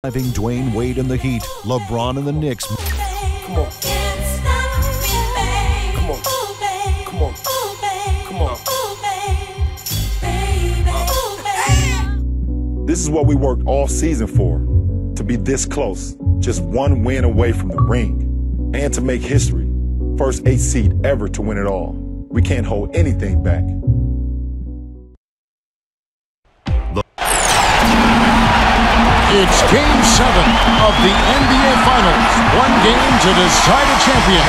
Driving Dwayne Wade in the Heat, LeBron and the Knicks. Come on. Come on. Come on. Come on. This is what we worked all season for, to be this close, just one win away from the ring, and to make history. First 8 seed ever to win it all. We can't hold anything back. It's Game 7 of the NBA Finals. One game to decide a champion.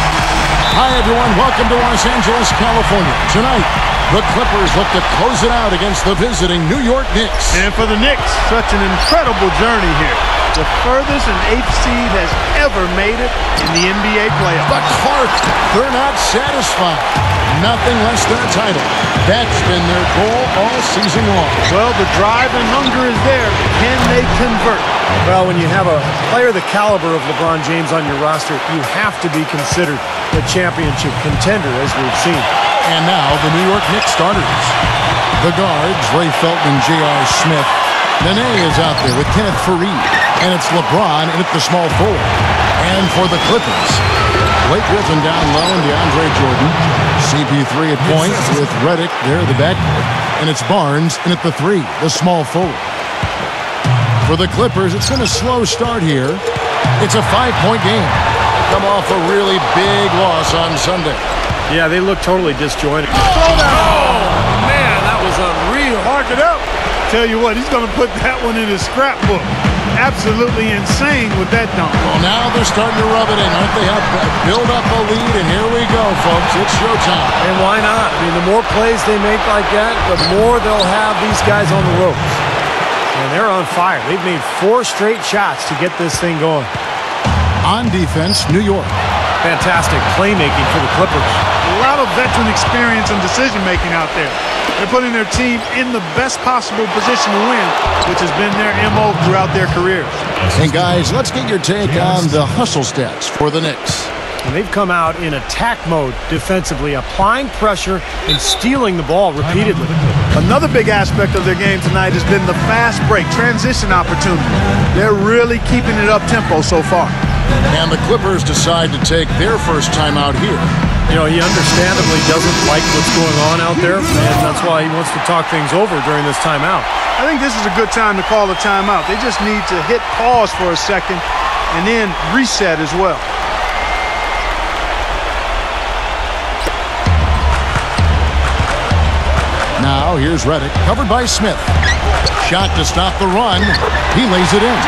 Hi, everyone. Welcome to Los Angeles, California. Tonight, the Clippers look to close it out against the visiting New York Knicks. And for the Knicks, such an incredible journey here. The furthest an 8th seed has ever made it in the NBA playoffs. But Clark, they're not satisfied. Nothing less than a title. That's been their goal all season long. Well, the drive and hunger is there. Can they convert? Well, when you have a player the caliber of LeBron James on your roster, you have to be considered a championship contender, as we've seen. And now, the New York Knicks starters. The guards, Ray Felton, J.R. Smith. Nene is out there with Kenneth Faried. And it's LeBron in at the small forward. And for the Clippers, Blake Griffen down low and DeAndre Jordan. CP3 at point with Redick there at the backcourt. And it's Barnes in at the 3, the small forward. For the Clippers, it's been a slow start here. It's a 5-point game. Come off a really big loss on Sunday. Yeah, they look totally disjointed. Oh, man, that was unreal. Hark it up. Tell you what, he's going to put that one in his scrapbook. Absolutely insane with that dunk. Well, now they're starting to rub it in. Aren't they? Have build up a lead, and here we go, folks. It's showtime. And why not? I mean, the more plays they make like that, the more they'll have these guys on the ropes. And they're on fire. They've made 4 straight shots to get this thing going. On defense, New York. Fantastic playmaking for the Clippers. A lot of veteran experience and decision-making out there. They're putting their team in the best possible position to win, which has been their MO throughout their careers. And guys, let's get your take on the hustle stats for the Knicks. And they've come out in attack mode defensively, applying pressure and stealing the ball repeatedly. Another big aspect of their game tonight has been the fast break, transition opportunity. They're really keeping it up-tempo so far. And the Clippers decide to take their first time out here. You know, he understandably doesn't like what's going on out there, and that's why he wants to talk things over during this timeout. I think this is a good time to call a timeout. They just need to hit pause for a second and then reset as well. Now, here's Redick, covered by Smith. Shot to stop the run. He lays it in.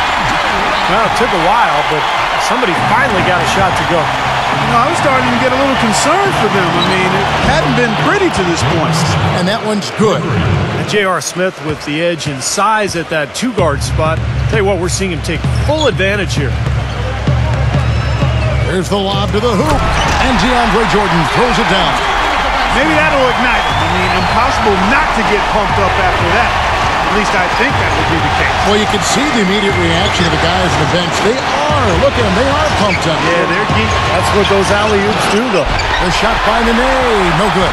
Well, it took a while, but somebody finally got a shot to go. You know, I was starting to get a little concerned for them. I mean, it hadn't been pretty to this point. And that one's good. And J.R. Smith with the edge and size at that 2-guard spot. Tell you what, we're seeing him take full advantage here. There's the lob to the hoop. And DeAndre Jordan throws it down. Maybe that'll ignite it. I mean, impossible not to get pumped up after that. At least I think that would be the case. Well, you can see the immediate reaction of the guys on the bench. They are. Look at them. They are pumped up. Yeah, they're geeked. That's what those alley-oops do, though. The shot by Nene. No good.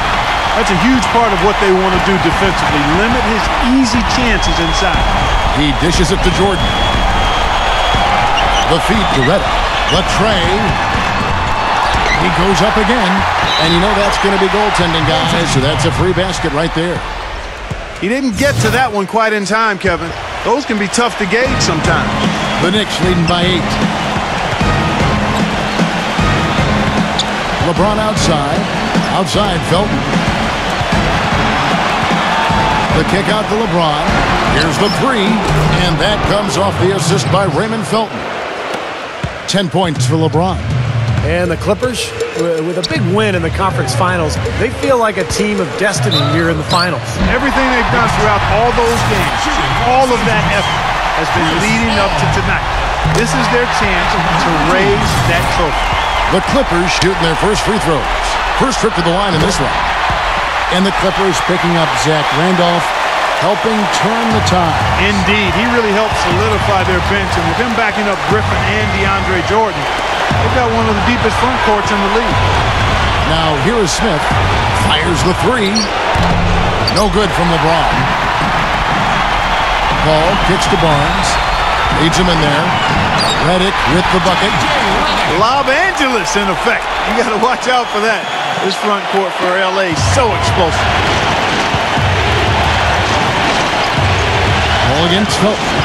That's a huge part of what they want to do defensively. Limit his easy chances inside. He dishes it to Jordan. The feed to Redick. Latrey. He goes up again. And you know that's going to be goaltending, guys. So that's a free basket right there. He didn't get to that one quite in time, Kevin. Those can be tough to gauge sometimes. The Knicks leading by 8. LeBron outside. Outside, Felton. The kick out to LeBron. Here's the 3. And that comes off the assist by Raymond Felton. 10 points for LeBron. And the Clippers, with a big win in the conference finals, they feel like a team of destiny here in the finals. Everything they've done throughout all those games, all of that effort has been leading up to tonight. This is their chance to raise that trophy. The Clippers shooting their first free throws. First trip to the line in this one. And the Clippers picking up Zach Randolph, helping turn the tide. Indeed, he really helped solidify their bench. And with them backing up Griffen and DeAndre Jordan, they've got one of the deepest front courts in the league. Now, here is Smith. Fires the 3. No good from LeBron. Ball kicks to Barnes. Leads him in there. Redick with the bucket. Lob Angeles in effect. You got to watch out for that. This front court for LA so explosive. Ball against Felton.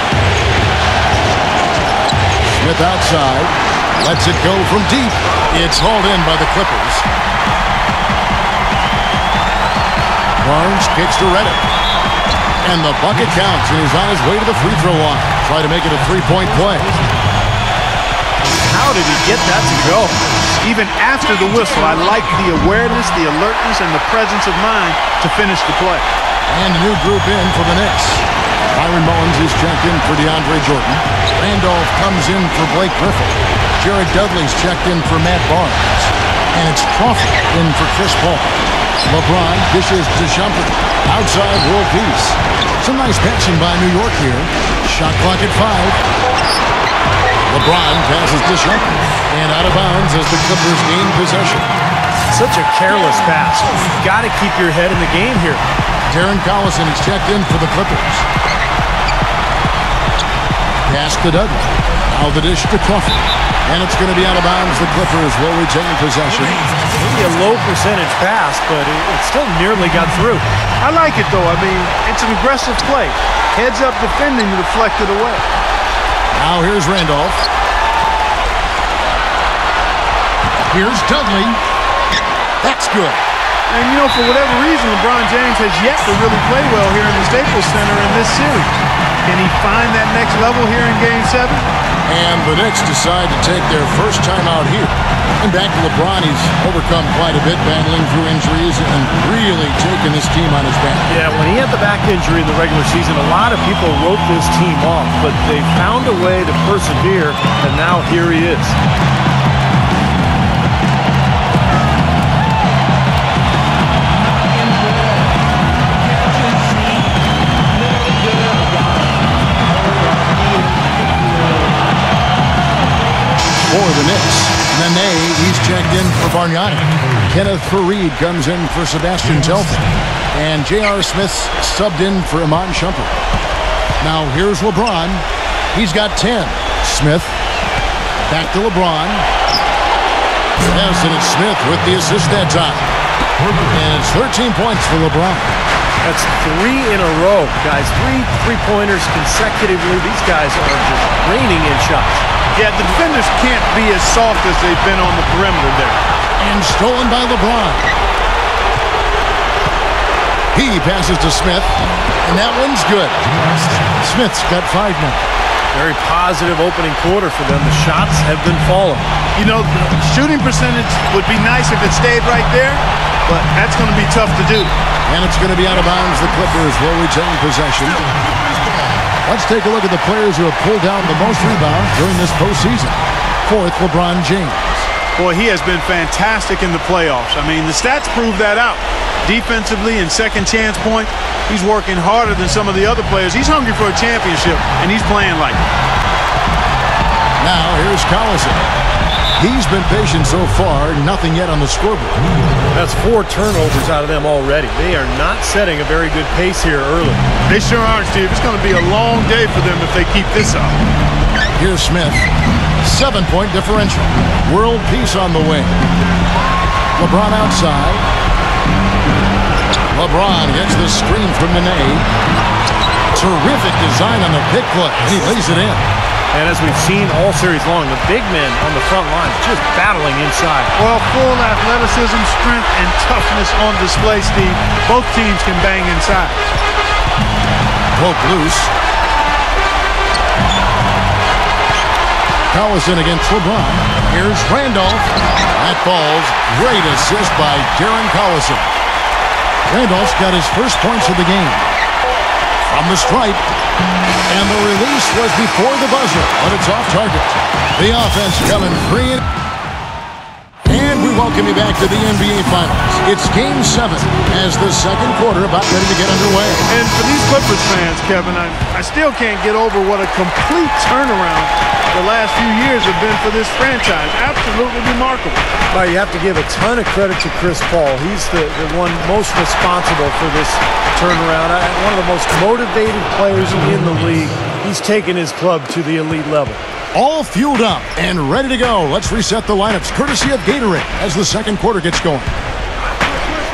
Smith outside. Lets it go from deep. It's hauled in by the Clippers. Barnes kicks to Redick. And the bucket counts, and he's on his way to the free throw line. Try to make it a three-point play. How did he get that to go? Even after the whistle, I like the awareness, the alertness, and the presence of mind to finish the play. And a new group in for the Knicks. Byron Mullins is checked in for DeAndre Jordan. Randolph comes in for Blake Griffen. Jared Dudley's checked in for Matt Barnes. And it's Crawford in for Chris Paul. LeBron dishes to Shumpert. Outside world peace. Some nice passing by New York here. Shot clock at 5. LeBron passes to Shumpert. And out of bounds as the Clippers gain possession. Such a careless pass. You've got to keep your head in the game here. Darren Collison is checked in for the Clippers. Pass to Dudley. Now the dish to Crawford. And it's going to be out of bounds. The Clippers will retain possession. Maybe a low percentage pass, but it still nearly got through. I like it, though. I mean, it's an aggressive play. Heads up defending, deflected away. Now here's Randolph. Here's Dudley. That's good. And, you know, for whatever reason, LeBron James has yet to really play well here in the Staples Center in this series. Can he find that next level here in Game 7? And the Knicks decide to take their first time out here. And back to LeBron, he's overcome quite a bit, battling through injuries and really taking this team on his back. Yeah, when he had the back injury in the regular season, a lot of people wrote this team off, but they found a way to persevere, and now here he is. For the Knicks, Nene, he's checked in for Bargnani. Kenneth Faried comes in for Sebastian Telfair. And J.R. Smith's subbed in for Iman Shumpert. Now here's LeBron. He's got 10. Smith. Back to LeBron. Yes, and it's Smith with the assist that time. And it's 13 points for LeBron. That's 3 in a row, guys. 3 three-pointers consecutively. These guys are just raining in shots. Yeah, the defenders can't be as soft as they've been on the perimeter there. And stolen by LeBron. He passes to Smith, and that one's good. Smith's got 5 now. Very positive opening quarter for them. The shots have been falling. You know, the shooting percentage would be nice if it stayed right there, but that's going to be tough to do. And it's going to be out of bounds. The Clippers will retain possession. Let's take a look at the players who have pulled down the most rebounds during this postseason. 4th, LeBron James. Boy, he has been fantastic in the playoffs. I mean, the stats prove that out. Defensively and second chance point, he's working harder than some of the other players. He's hungry for a championship, and he's playing like it. Now, here's Collison. He's been patient so far, nothing yet on the scoreboard. That's 4 turnovers out of them already. They are not setting a very good pace here early. They sure aren't, Steve. It's going to be a long day for them if they keep this up. Here's Smith. 7-point differential. World peace on the way. LeBron outside. LeBron gets the screen from Nene. Terrific design on the pick play. He lays it in. And as we've seen all series long, the big men on the front line just battling inside. Well, full athleticism, strength, and toughness on display, Steve. Both teams can bang inside. Poke loose. Collison against LeBron. Here's Randolph. That falls. Great assist by Darren Collison. Randolph's got his first points of the game. From the stripe. And the release was before the buzzer, but it's off target. The offense coming free. And we welcome you back to the NBA Finals. It's Game 7 as the second quarter about ready to get underway. And for these Clippers fans, Kevin, I still can't get over what a complete turnaround the last few years have been for this franchise. Absolutely remarkable. Well, you have to give a ton of credit to Chris Paul. He's the one most responsible for this turnaround. One of the most motivated players in the league. He's taken his club to the elite level. All fueled up and ready to go. Let's reset the lineups courtesy of Gatorade as the second quarter gets going.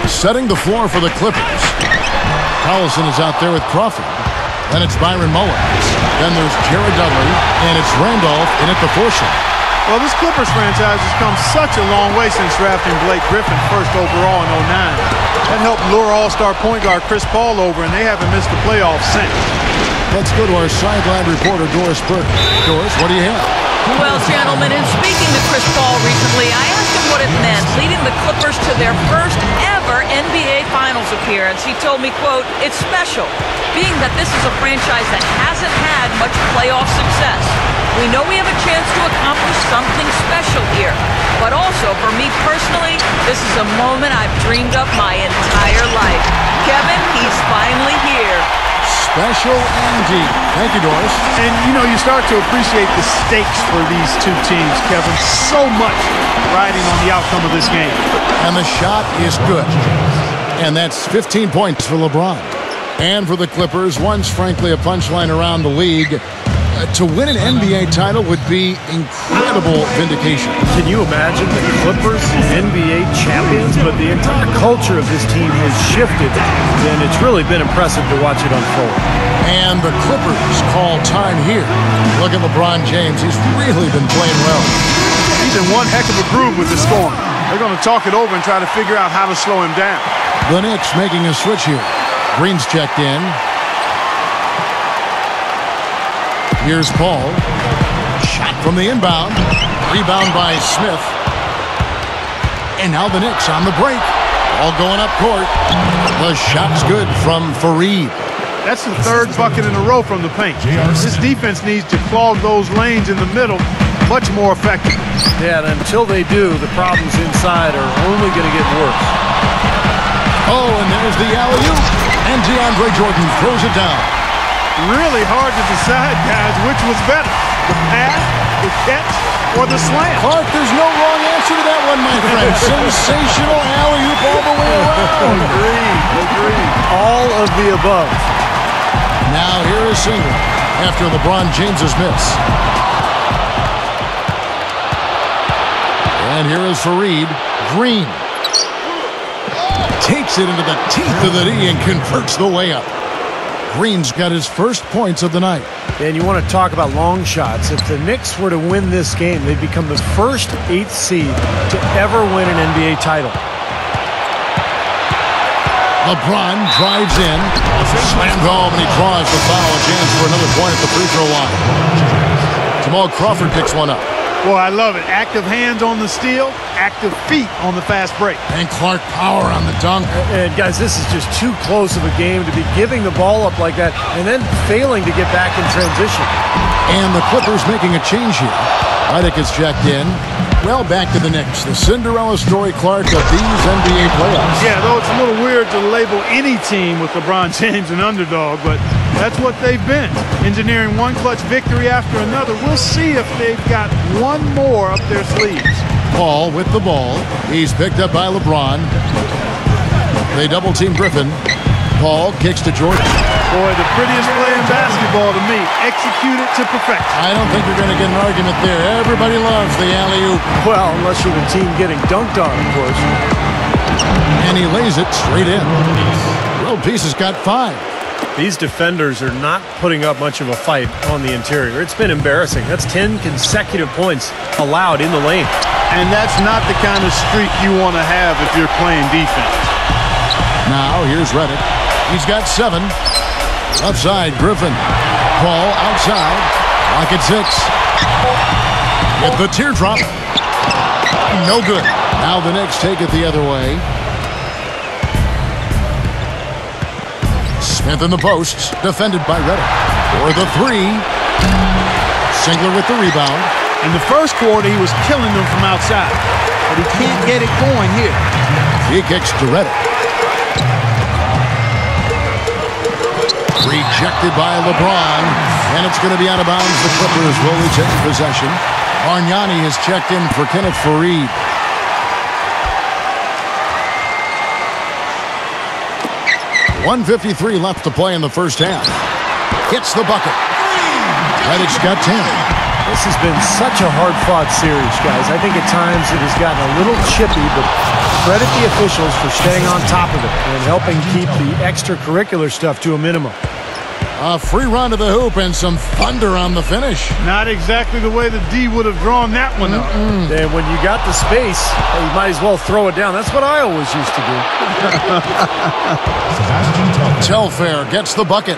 Setting the floor for the Clippers. Collison is out there with Crawford. Then it's Byron Mullins. Then there's Jared Dudley. And it's Randolph in at the 4 shot. Well, this Clippers franchise has come such a long way since drafting Blake Griffin first overall in 09. That helped lure all-star point guard Chris Paul over, and they haven't missed the playoffs since. Let's go to our sideline reporter, Doris Burke. Doris, what do you have? Well, gentlemen, in speaking to Chris Paul recently, I asked him what it meant leading the Clippers to their first ever NBA Finals appearance. He told me, quote, "It's special, being that this is a franchise that hasn't had much playoff success. We know we have a chance to accomplish something special here. But also, for me personally, this is a moment I've dreamed up my entire life. Kevin, he's finally here." Special indeed. Thank you, Doris. And, you know, you start to appreciate the stakes for these two teams, Kevin. So much riding on the outcome of this game. And the shot is good. And that's 15 points for LeBron. And for the Clippers, once, frankly, a punchline around the league. To win an NBA title would be incredible vindication. Can you imagine the Clippers, NBA champions? But the entire culture of this team has shifted, and it's really been impressive to watch it unfold. And the Clippers call time here. Look at LeBron James. He's really been playing well. He's in one heck of a groove with the scoring. They're going to talk it over and try to figure out how to slow him down. The Knicks making a switch here. Green's checked in. Here's Paul. Shot from the inbound. Rebound by Smith. And now the Knicks on the break. All going up court. The shot's good from Fareed. That's the third bucket in a row from the paint. This defense needs to clog those lanes in the middle much more effectively. Yeah, and until they do, the problems inside are only going to get worse. Oh, and there's the alley-oop. And DeAndre Jordan throws it down. Really hard to decide, guys, which was better, the pass, the catch, or the slam. Clark, there's no wrong answer to that one, my friend. Sensational alley-oop all the way around. Agreed. All of the above. Now here is single after LeBron James's miss. And here is Fareed. Green takes it into the teeth of the D and converts the layup. Green's got his first points of the night. And you want to talk about long shots. If the Knicks were to win this game, they'd become the first 8th seed to ever win an NBA title. LeBron drives in, slams home, and he draws the foul. A chance for another point at the free throw line. Jamal Crawford picks one up. Boy, I love it. Active hands on the steal, active feet on the fast break. And Clark power on the dunk. And guys, this is just too close of a game to be giving the ball up like that and then failing to get back in transition. And the Clippers making a change here. Redick is checked in. Well, back to the Knicks. The Cinderella story, Clark, of these NBA playoffs. Yeah, though it's a little weird to label any team with LeBron James an underdog, but that's what they've been. Engineering one clutch victory after another. We'll see if they've got one more up their sleeves. Paul with the ball. He's picked up by LeBron. They double-team Griffin. Paul kicks to Jordan. Boy, the prettiest play in basketball to me. Executed to perfection. I don't think you're going to get an argument there. Everybody loves the alley-oop. Well, unless you're the team getting dunked on, of course. And he lays it straight in. World Peace has got 5. These defenders are not putting up much of a fight on the interior. It's been embarrassing. That's 10 consecutive points allowed in the lane. And that's not the kind of streak you want to have if you're playing defense. Now, here's Redick. He's got 7. Upside, Griffin. Paul outside. Rocket 6. With the teardrop. No good. Now the Knicks take it the other way. Smith in the posts. Defended by Redick. For the 3. Singler with the rebound. In the first quarter, he was killing them from outside. But he can't get it going here. He kicks to Redick. Rejected by LeBron, and it's going to be out of bounds. The Clippers will retain possession. Bargnani has checked in for Kenneth Fareed. .153 left to play in the first half. Hits the bucket. Redick's got 10. This has been such a hard-fought series, guys. I think at times it has gotten a little chippy, but credit the officials for staying on top of it and helping keep the extracurricular stuff to a minimum. A free run to the hoop and some thunder on the finish. Not exactly the way the D would have drawn that one up. And when you got the space, you might as well throw it down. That's what I always used to do. Telfair gets the bucket.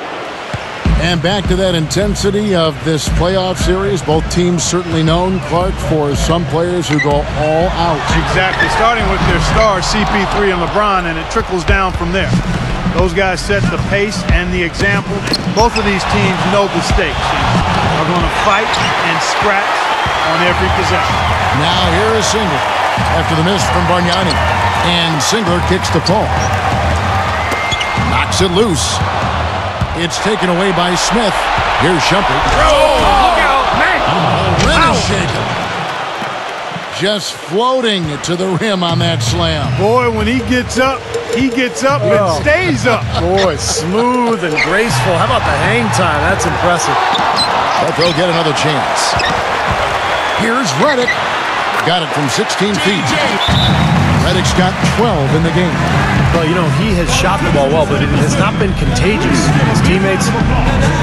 And back to that intensity of this playoff series. Both teams certainly known, Clark, for some players who go all out. Exactly. Starting with their stars, CP3 and LeBron, and it trickles down from there. Those guys set the pace and the example. Both of these teams know the stakes and are going to fight and scratch on every possession. Now here is Singler after the miss from Bargnani. And Singler kicks to Paul. Knocks it loose. It's taken away by Smith. Here's Shumpert. Look out, man! Rim is shaken. Just floating to the rim on that slam. Boy, when he gets up and stays up. Boy, smooth and graceful. How about the hang time? That's impressive. But they'll get another chance. Here's Redick. Got it from 16 feet. Redick's got 12 in the game. Well, you know, he has shot the ball well, but it has not been contagious. His teammates,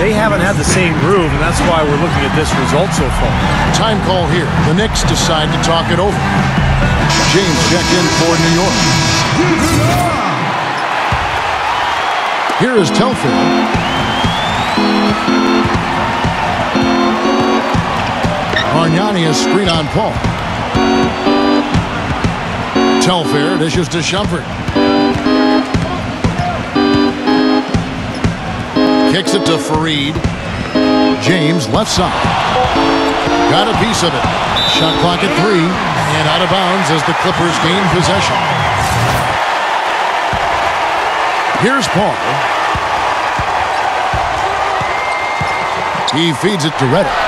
they haven't had the same groove, and that's why we're looking at this result so far. Time call here. The Knicks decide to talk it over. James checked in for New York. Here is Telfair. Bargnani is screen on Paul. Telfair dishes to Shumpert. Kicks it to Fareed. James left side. Got a piece of it. Shot clock at 3 and out of bounds as the Clippers gain possession. Here's Paul. He feeds it to Redick.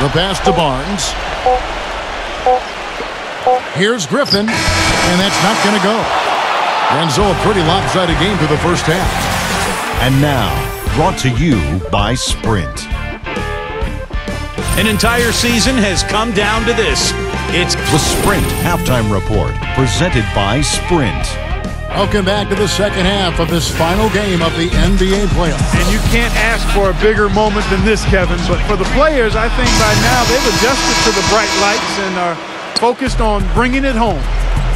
The pass to Barnes. Here's Griffen, and that's not going to go. And so a pretty lopsided game through the first half. And now, brought to you by Sprint. An entire season has come down to this. It's The Sprint Halftime Report, presented by Sprint. Welcome back to the second half of this final game of the NBA playoffs. And you can't ask for a bigger moment than this, Kevin. But for the players, I think by now they've adjusted to the bright lights and are focused on bringing it home.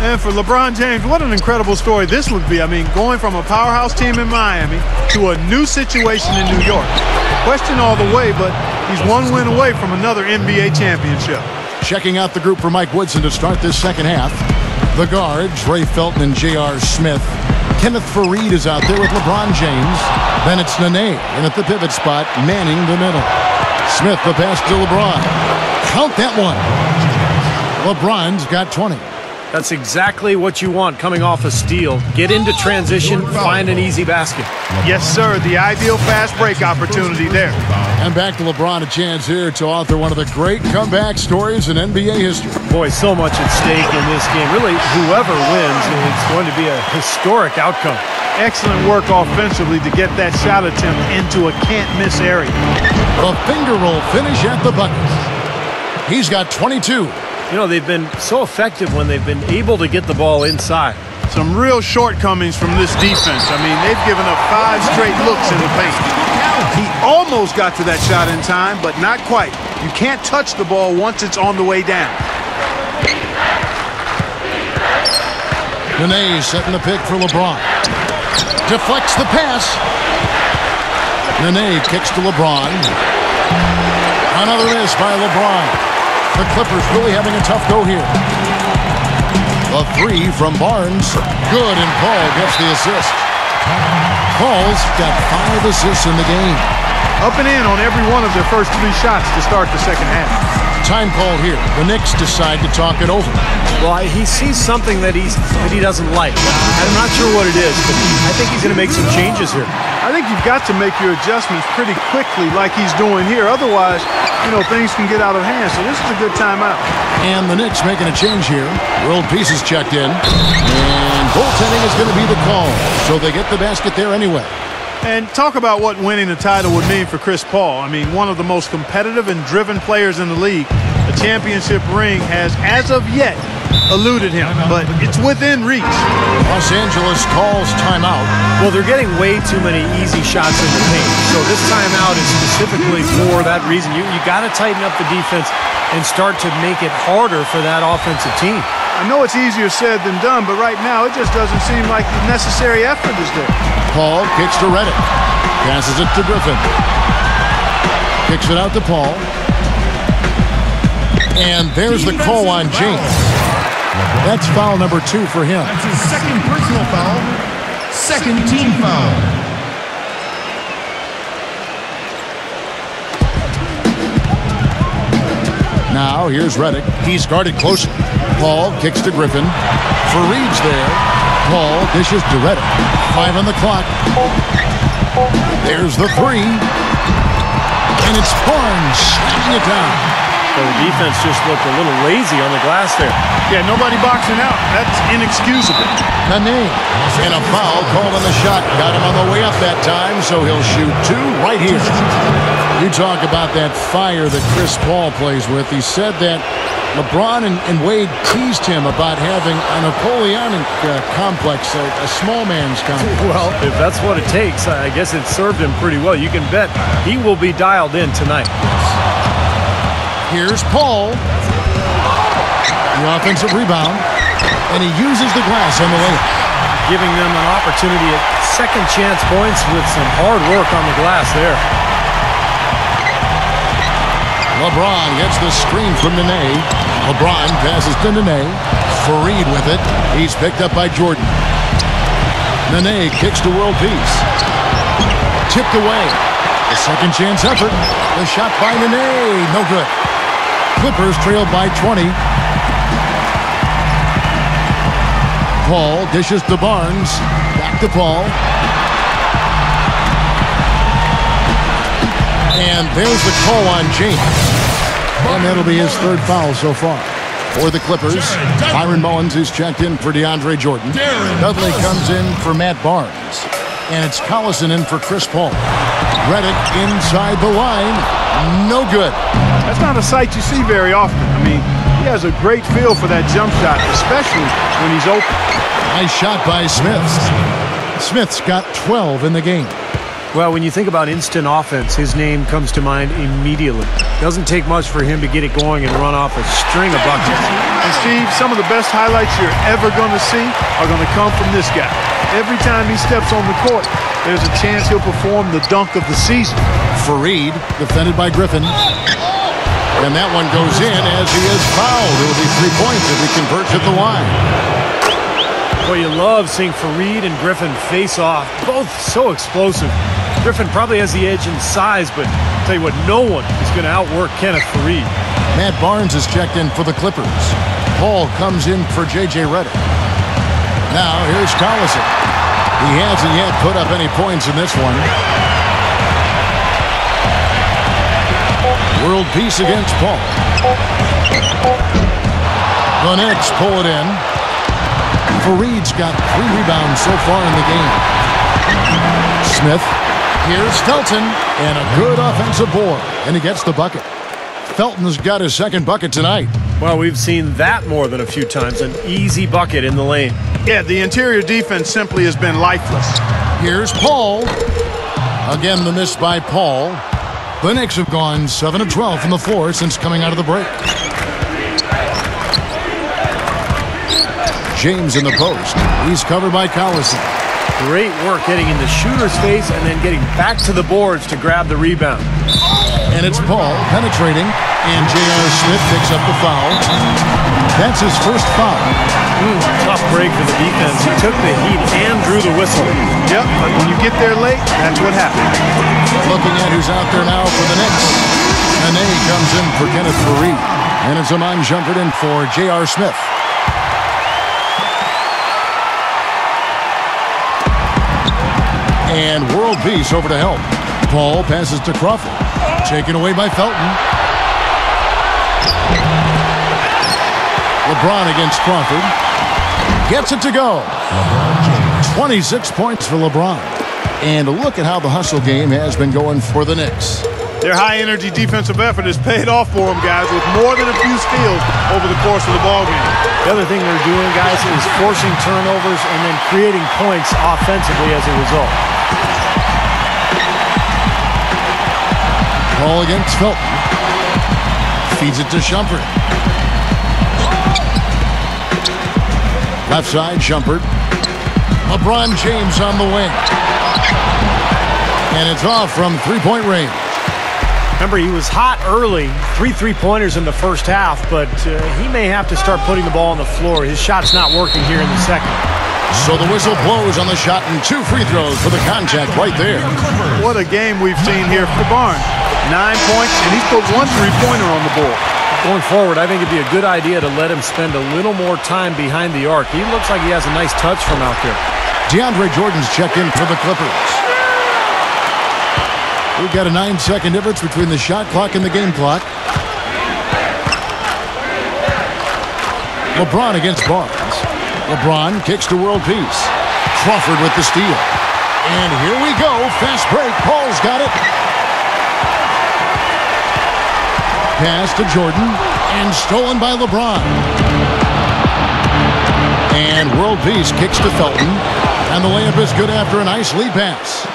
And for LeBron James, what an incredible story this would be. I mean, going from a powerhouse team in Miami to a new situation in New York. Question all the way, but he's one win away from another NBA championship. Checking out the group for Mike Woodson to start this second half. The guards, Ray Felton and J.R. Smith. Kenneth Fareed is out there with LeBron James. Then it's Nene, and at the pivot spot, manning the middle. Smith, the pass to LeBron. Count that one. LeBron's got 20. That's exactly what you want coming off a steal. Get into transition, find an easy basket. Yes, sir. The ideal fast break opportunity there. And back to LeBron, a chance here to author one of the great comeback stories in NBA history. Boy, so much at stake in this game. Really, whoever wins, it's going to be a historic outcome. Excellent work offensively to get that shot attempt into a can't-miss area. The finger roll finish at the bucket. He's got 22. You know, they've been so effective when they've been able to get the ball inside. Some real shortcomings from this defense. I mean, they've given up 5 straight looks in the paint. He almost got to that shot in time, but not quite. You can't touch the ball once it's on the way down. Nene setting the pick for LeBron. Deflects the pass. Nene kicks to LeBron. Another miss by LeBron. The Clippers really having a tough go here. A 3 from Barnes. Good, and Paul gets the assist. Paul's got 5 assists in the game. Up and in on every one of their first 3 shots to start the second half. Time called here. The Knicks decide to talk it over. Well, he sees something that he doesn't like. I'm not sure what it is, but I think he's going to make some changes here. I think you've got to make your adjustments pretty quickly like he's doing here. Otherwise, you know, things can get out of hand. So this is a good timeout. And the Knicks making a change here. World Peace is checked in. And goaltending is going to be the call. So they get the basket there anyway. And talk about what winning the title would mean for Chris Paul. I mean, one of the most competitive and driven players in the league. The championship ring has, as of yet, eluded him, but it's within reach. Los Angeles calls timeout. Well, they're getting way too many easy shots in the paint. So this timeout is specifically for that reason. You got to tighten up the defense and start to make it harder for that offensive team. I know it's easier said than done, but right now it just doesn't seem like the necessary effort is there. Paul kicks to Redick. Passes it to Griffin. Kicks it out to Paul. And there's the call on James. That's foul number 2 for him. That's his second personal foul. Second team foul. Now here's Redick. He's guarded closely. Paul kicks to Griffin. Fareed's there. Paul dishes to Redick. 5 on the clock. There's the 3. And it's Barnes slamming it down. So the defense just looked a little lazy on the glass there. Yeah, nobody boxing out. That's inexcusable. Nene. And a foul called on the shot. Got him on the way up that time, so he'll shoot 2 right here. You talk about that fire that Chris Paul plays with. He said that LeBron and Wade teased him about having a Napoleonic complex, a small man's complex. Well, if that's what it takes, I guess it served him pretty well. You can bet he will be dialed in tonight. Here's Paul. The offensive rebound. And he uses the glass on the layup. Giving them an opportunity at second chance points with some hard work on the glass there. LeBron gets the screen from Nene. LeBron passes to Nene. Fareed with it. He's picked up by Jordan. Nene kicks to world peace. Tipped away. A second chance effort. The shot by Nene. No good. Clippers trailed by 20. Paul dishes to Barnes. Back to Paul. And there's the call on James. And that'll be his 3rd foul so far. For the Clippers, Byron Mullins is checked in for DeAndre Jordan. Dudley comes in for Matt Barnes. And it's Collison in for Chris Paul. Redick inside the line. No good. That's not a sight you see very often. I mean, he has a great feel for that jump shot, especially when he's open. Nice shot by Smith. Smith's got 12 in the game. Well, when you think about instant offense, his name comes to mind immediately. Doesn't take much for him to get it going and run off a string of buckets. And Steve, some of the best highlights you're ever going to see are going to come from this guy. Every time he steps on the court, there's a chance he'll perform the dunk of the season. Fareed, defended by Griffin. And that one goes in as he is fouled. It will be 3 points if he converts at the line. Well, you love seeing Fareed and Griffin face off. Both so explosive. Griffin probably has the edge in size, but I'll tell you what, no one is going to outwork Kenneth Fareed. Matt Barnes is checked in for the Clippers. Paul comes in for JJ Redick. Now here's Collison. He hasn't yet put up any points in this one. World peace against Paul. The Knicks pull it in. Fareed's got 3 rebounds so far in the game. Smith. Here's Felton. And a good offensive board. And he gets the bucket. Felton's got his 2nd bucket tonight. Well, we've seen that more than a few times. An easy bucket in the lane. Yeah, the interior defense simply has been lifeless. Here's Paul. Again, the miss by Paul. The Knicks have gone 7 of 12 from the floor since coming out of the break. James in the post. He's covered by Collison. Great work getting into shooter's face and then getting back to the boards to grab the rebound. And it's Paul penetrating. And J.R. Smith picks up the foul. That's his 1st foul. Tough break for the defense. He took the heat and drew the whistle. Yep, but when you get there late, that's what happens. Looking at who's out there now for the Knicks. Nene comes in for Kenneth Fareed. And it's Amon Shumpert in for J.R. Smith. And world peace over to help. Paul passes to Crawford. Taken away by Felton. LeBron against Crawford. Gets it to go. 26 points for LeBron. And look at how the hustle game has been going for the Knicks. Their high-energy defensive effort has paid off for them, guys, with more than a few steals over the course of the ballgame. The other thing they're doing, guys, is forcing turnovers and then creating points offensively as a result. Ball against Felton. Feeds it to Shumpert. Left side, Shumpert. LeBron James on the wing. And it's off from three-point range. Remember, he was hot early, 3 3-pointers in the first half, but he may have to start putting the ball on the floor. His shot's not working here in the second. So the whistle blows on the shot and 2 free throws for the contact right there. What a game we've seen here for Barnes. 9 points, and he's put 1 3-pointer on the board. Going forward, I think it'd be a good idea to let him spend a little more time behind the arc. He looks like he has a nice touch from out there. DeAndre Jordan's checked in for the Clippers. We've got a 9-second difference between the shot clock and the game clock. LeBron against Barnes. LeBron kicks to world peace. Crawford with the steal. And here we go. Fast break. Paul's got it. Pass to Jordan. And stolen by LeBron. And world peace kicks to Felton. And the layup is good after a nice lead pass.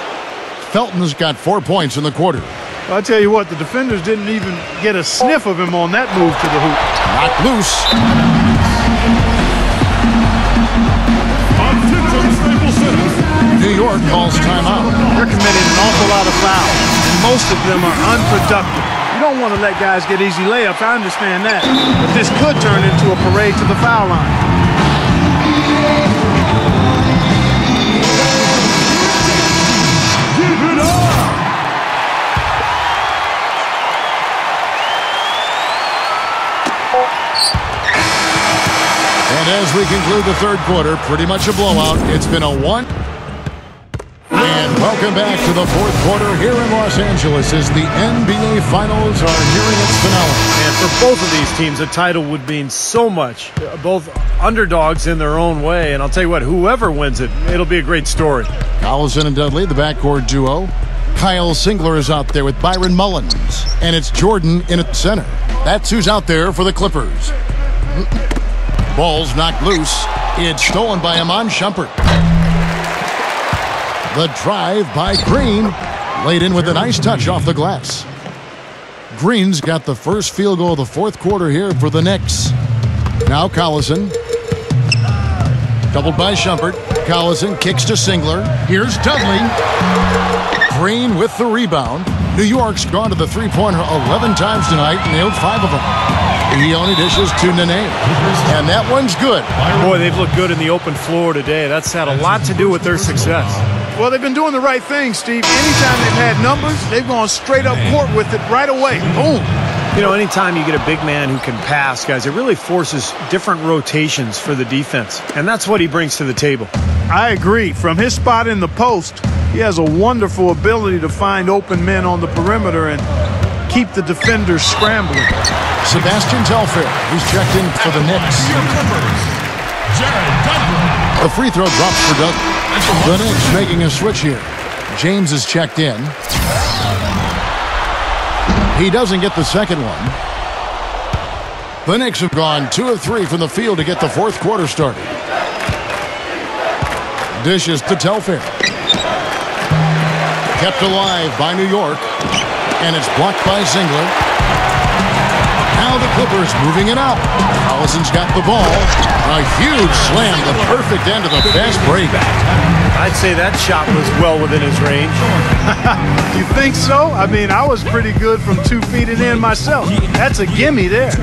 Felton's got 4 points in the quarter. Well, I'll tell you what, the defenders didn't even get a sniff of him on that move to the hoop. Knocked loose. New York calls timeout. They're committing an awful lot of fouls, and most of them are unproductive. You don't want to let guys get easy layups, I understand that. But this could turn into a parade to the foul line. And as we conclude the third quarter, pretty much a blowout. It's been a 1. And welcome back to the fourth quarter here in Los Angeles as the NBA Finals are nearing its finale. And for both of these teams, a title would mean so much. Both underdogs in their own way. And I'll tell you what, whoever wins it, it'll be a great story. Collison and Dudley, the backcourt duo. Kyle Singler is out there with Byron Mullins. And it's Jordan in at center. That's who's out there for the Clippers. Ball's knocked loose. It's stolen by Iman Shumpert. The drive by Green. Laid in with a nice touch off the glass. Green's got the first field goal of the fourth quarter here for the Knicks. Now Collison. Doubled by Shumpert. Collison kicks to Singler. Here's Dudley. Green with the rebound. New York's gone to the three-pointer 11 times tonight, nailed 5 of them. He only dishes to Nene. And that one's good. Boy, they've looked good in the open floor today. That's had a lot to do with their success. Well, they've been doing the right thing, Steve. Anytime they've had numbers, they've gone straight up court with it right away. Boom. You know, anytime you get a big man who can pass, guys, it really forces different rotations for the defense. And that's what he brings to the table. I agree. From his spot in the post, he has a wonderful ability to find open men on the perimeter and keep the defenders scrambling. Sebastian Telfair, who's checked in for the Knicks. The free throw drops for Doug. The Knicks making a switch here. James is checked in. He doesn't get the second one. The Knicks have gone 2 of 3 from the field to get the fourth quarter started. Dishes to Telfair. Kept alive by New York. And it's blocked by Singler. Now the Clippers moving it out. Collison's got the ball. A huge slam, the perfect end of the fast break. I'd say that shot was well within his range. You think so? I mean, I was pretty good from 2 feet and in myself. That's a gimme there.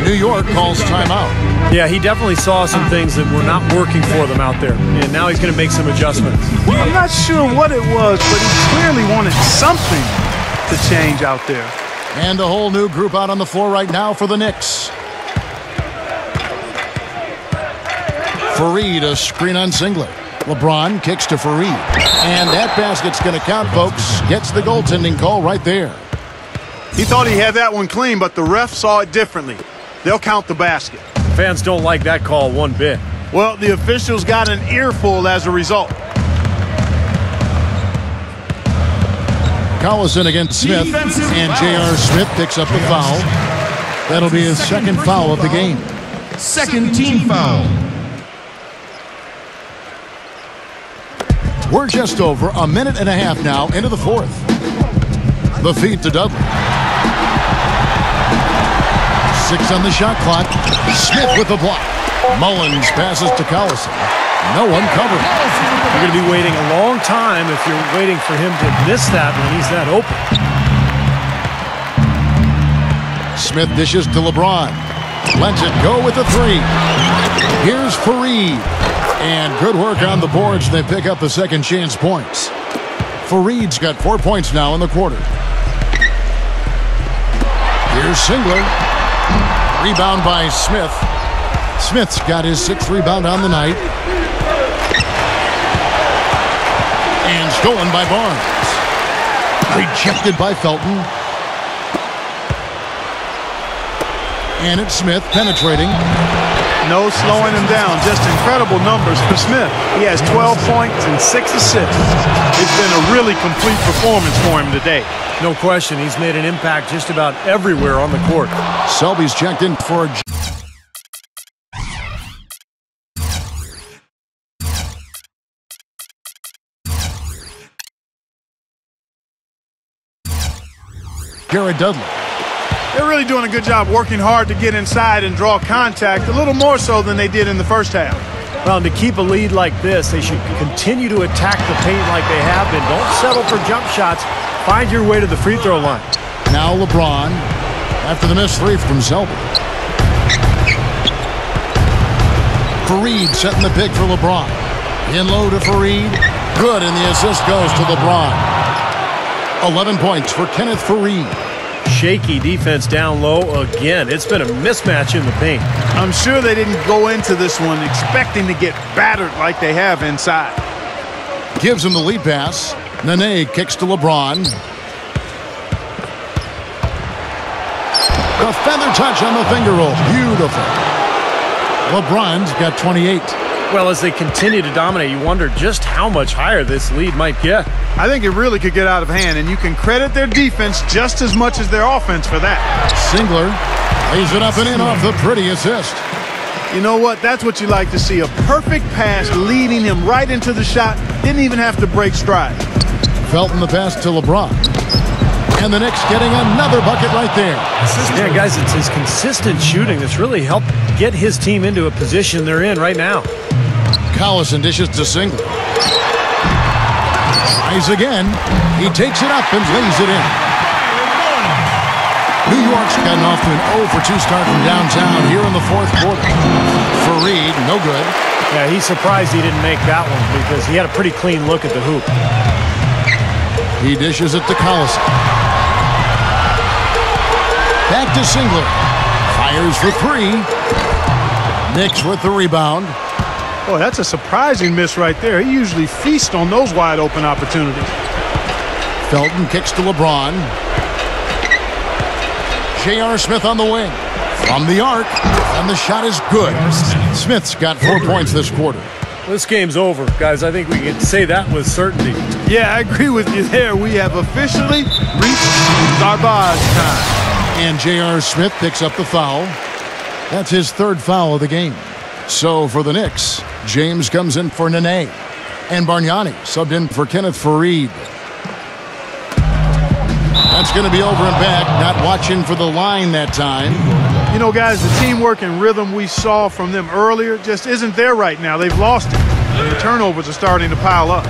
New York calls timeout. Yeah, he definitely saw some things that were not working for them out there. And now he's going to make some adjustments. I'm not sure what it was, but he clearly wanted something to change out there. And a whole new group out on the floor right now for the Knicks. Fareed, a screen on Singler. LeBron kicks to Fareed. And that basket's going to count, folks. Gets the goaltending call right there. He thought he had that one clean, but the ref saw it differently. They'll count the basket. Fans don't like that call one bit. Well, the officials got an earful as a result. Collison against Smith, and J.R. Smith picks up the foul. That'll be his second foul of the game. Second team foul. We're just over a minute and a half now into the fourth. The feed to Dudley. 6 on the shot clock. Smith with the block. Mullins passes to Collison. No one covered. You're going to be waiting a long time if you're waiting for him to miss that when he's that open. Smith dishes to LeBron. Lets it go with the 3. Here's Fareed. And good work on the boards. They pick up the second chance points. Fareed's got 4 points now in the quarter. Here's Singler. Rebound by Smith. Smith's got his 6th rebound on the night. And stolen by Barnes. Rejected by Felton. And it's Smith penetrating. No slowing him down. Just incredible numbers for Smith. He has 12 points and 6 assists. It's been a really complete performance for him today. No question, he's made an impact just about everywhere on the court. Selby's checked in for Jared Dudley. They're really doing a good job working hard to get inside and draw contact, a little more so than they did in the first half. Well, and to keep a lead like this, they should continue to attack the paint like they have been. Don't settle for jump shots. Find your way to the free throw line. Now LeBron after the missed 3 from Selby. Fareed setting the pick for LeBron. In low to Fareed. Good, and the assist goes to LeBron. 11 points for Kenneth Fareed. Shaky defense down low again. It's been a mismatch in the paint. I'm sure they didn't go into this one expecting to get battered like they have inside. Gives him the lead pass. Nene kicks to LeBron. The feather touch on the finger roll. Beautiful. LeBron's got 28. Well, as they continue to dominate, you wonder just how much higher this lead might get. I think it really could get out of hand, and you can credit their defense just as much as their offense for that. Singler lays it up and in off the pretty assist. You know what? That's what you like to see. A perfect pass leading him right into the shot. Didn't even have to break stride. Felton the pass to LeBron. And the Knicks getting another bucket right there. Yeah, guys, it's his consistent shooting that's really helped get his team into a position they're in right now. Collison dishes to Singler. Tries again. He takes it up and lays it in. New York's gotten off to an 0-for-2 start from downtown here in the fourth quarter. Fareed, no good. Yeah, he's surprised he didn't make that one because he had a pretty clean look at the hoop. He dishes it to Collison. Back to Singler. Fires for 3. Knicks with the rebound. Boy, that's a surprising miss right there. He usually feasts on those wide open opportunities. Felton kicks to LeBron. J.R. Smith on the wing. From the arc. And the shot is good. Smith's got 4 points this quarter. This game's over, guys. I think we can say that with certainty. Yeah, I agree with you there. We have officially reached garbage time. And J.R. Smith picks up the foul. That's his 3rd foul of the game. So for the Knicks, James comes in for Nene. And Bargnani subbed in for Kenneth Fareed. That's going to be over and back. Not watching for the line that time. You know, guys, the teamwork and rhythm we saw from them earlier just isn't there right now. They've lost it. And the turnovers are starting to pile up.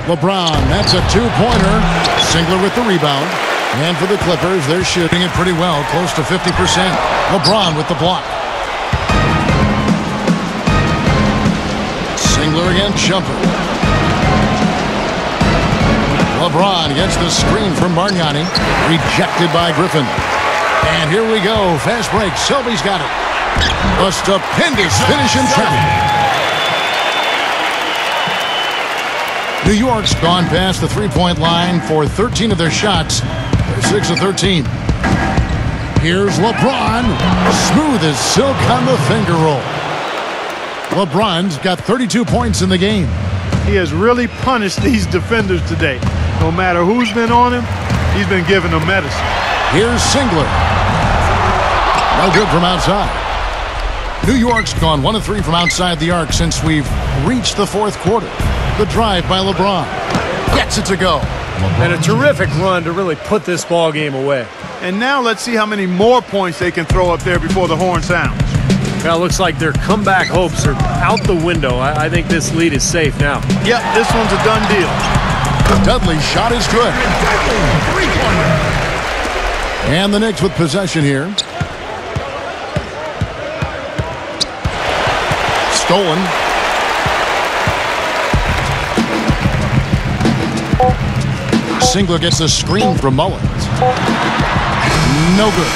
LeBron, that's a 2-pointer. Singler with the rebound. And for the Clippers, they're shooting it pretty well, close to 50%. LeBron with the block. Singler against Shumpert. LeBron gets the screen from Bargnani. Rejected by Griffin. And here we go. Fast break. Selby's got it. A stupendous finish in traffic. New York's gone past the three-point line for 13 of their shots. They're 6 of 13. Here's LeBron. Smooth as silk on the finger roll. LeBron's got 32 points in the game. He has really punished these defenders today. No matter who's been on him, he's been giving them medicine. Here's Singler. No good from outside. New York's gone 1 of 3 from outside the arc since we've reached the fourth quarter. The drive by LeBron. Gets it to go. And a terrific run to really put this ball game away. And now let's see how many more points they can throw up there before the horn sounds. Well, it looks like their comeback hopes are out the window. I think this lead is safe now. Yep, this one's a done deal. Dudley's shot is good. And the Knicks with possession here. Stolen. Singler gets a screen from Mullins. No good.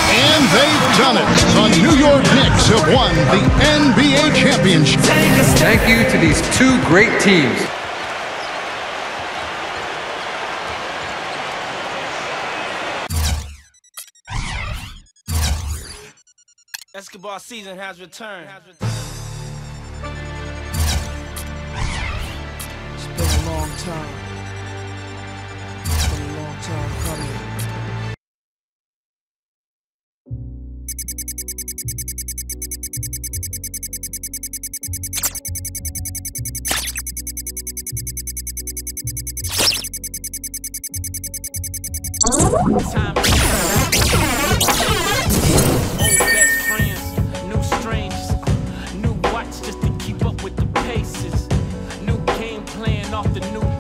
And they've done it. The New York Knicks have won the NBA championship. Thank you to these two great teams. Basketball season has returned. It's been a long time. It's been a long time coming. Time